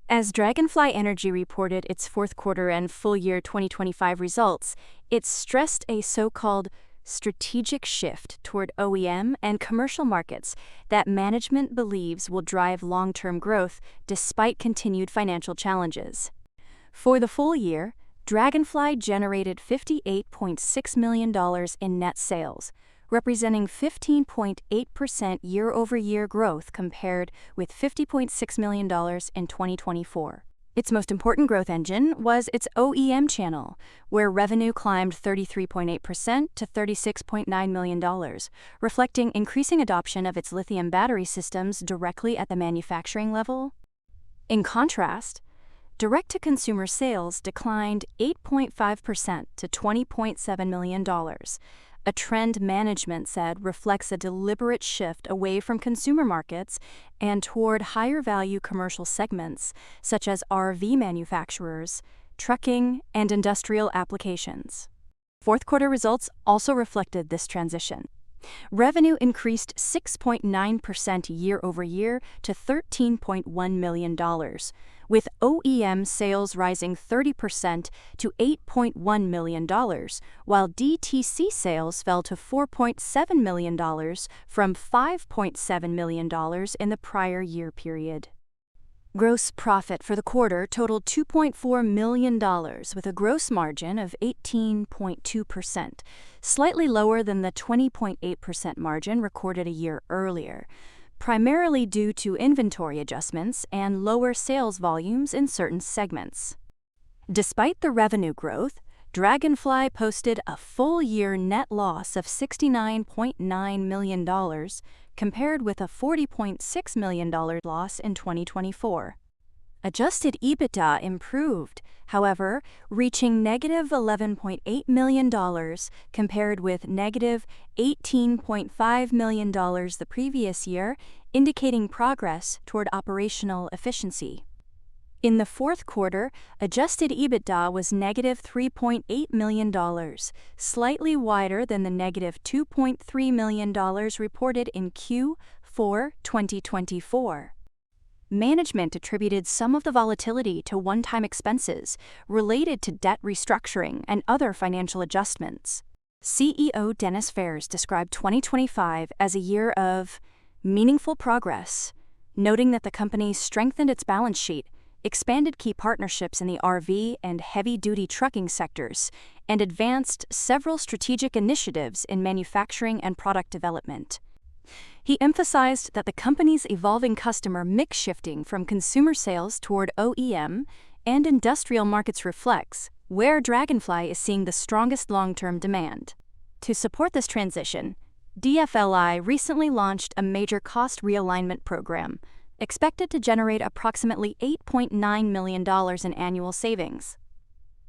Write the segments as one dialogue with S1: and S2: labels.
S1: As Dragonfly Energy reported its fourth quarter and full year 2025 results, it stressed a so-called strategic shift toward OEM and commercial markets that management believes will drive long-term growth despite continued financial challenges. For the full year, Dragonfly generated $58.6 million in net sales, representing 15.8% year-over-year growth compared with $50.6 million in 2024. Its most important growth engine was its OEM channel, where revenue climbed 33.8% to $36.9 million, reflecting increasing adoption of its lithium battery systems directly at the manufacturing level. In contrast, direct-to-consumer sales declined 8.5% to $20.7 million, a trend management said reflects a deliberate shift away from consumer markets and toward higher-value commercial segments, such as RV manufacturers, trucking, and industrial applications. Fourth quarter results also reflected this transition. Revenue increased 6.9% year-over-year to $13.1 million, with OEM sales rising 30% to $8.1 million, while DTC sales fell to $4.7 million from $5.7 million in the prior year period. Gross profit for the quarter totaled $2.4 million, with a gross margin of 18.2%, slightly lower than the 20.8% margin recorded a year earlier, primarily due to inventory adjustments and lower sales volumes in certain segments. Despite the revenue growth, Dragonfly posted a full-year net loss of $69.9 million, compared with a $40.6 million loss in 2024. Adjusted EBITDA improved, however, reaching negative $11.8 million compared with negative $18.5 million the previous year, indicating progress toward operational efficiency. In the fourth quarter, adjusted EBITDA was negative $3.8 million, slightly wider than the negative $2.3 million reported in Q4 2024. Management attributed some of the volatility to one-time expenses related to debt restructuring and other financial adjustments. CEO Dennis Ferris described 2025 as a year of meaningful progress, noting that the company strengthened its balance sheet, expanded key partnerships in the RV and heavy-duty trucking sectors, and advanced several strategic initiatives in manufacturing and product development. He emphasized that the company's evolving customer mix shifting from consumer sales toward OEM and industrial markets reflects where Dragonfly is seeing the strongest long-term demand. To support this transition, DFLI recently launched a major cost realignment program, expected to generate approximately $8.9 million in annual savings.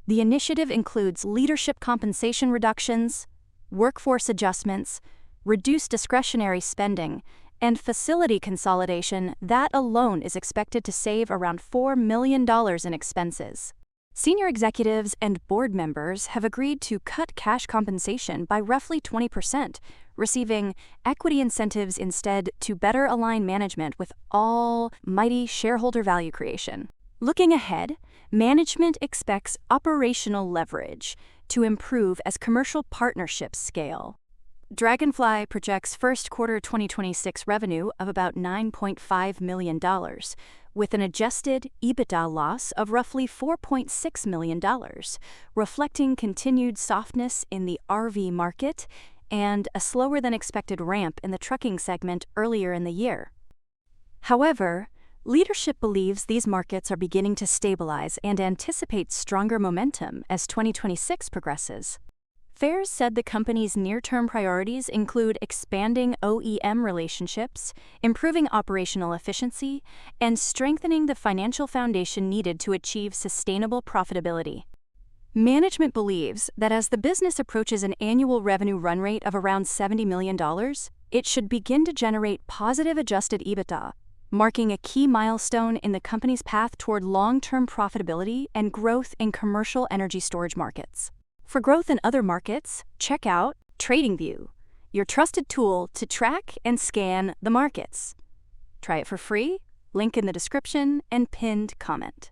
S1: The initiative includes leadership compensation reductions, workforce adjustments, reduced discretionary spending, and facility consolidation that alone is expected to save around $4 million in expenses. Senior executives and board members have agreed to cut cash compensation by roughly 20%, receiving equity incentives instead to better align management with almighty shareholder value creation. Looking ahead, management expects operational leverage to improve as commercial partnerships scale. Dragonfly projects first quarter 2026 revenue of about $9.5 million, with an adjusted EBITDA loss of roughly $4.6 million, reflecting continued softness in the RV market and a slower-than-expected ramp in the trucking segment earlier in the year. However, leadership believes these markets are beginning to stabilize and anticipates stronger momentum as 2026 progresses. Ferris said the company's near-term priorities include expanding OEM relationships, improving operational efficiency, and strengthening the financial foundation needed to achieve sustainable profitability. Management believes that as the business approaches an annual revenue run rate of around $70 million, it should begin to generate positive adjusted EBITDA, marking a key milestone in the company's path toward long-term profitability and growth in commercial energy storage markets. For growth in other markets, check out TradingView, your trusted tool to track and scan the markets. Try it for free, Link in the description and pinned comment.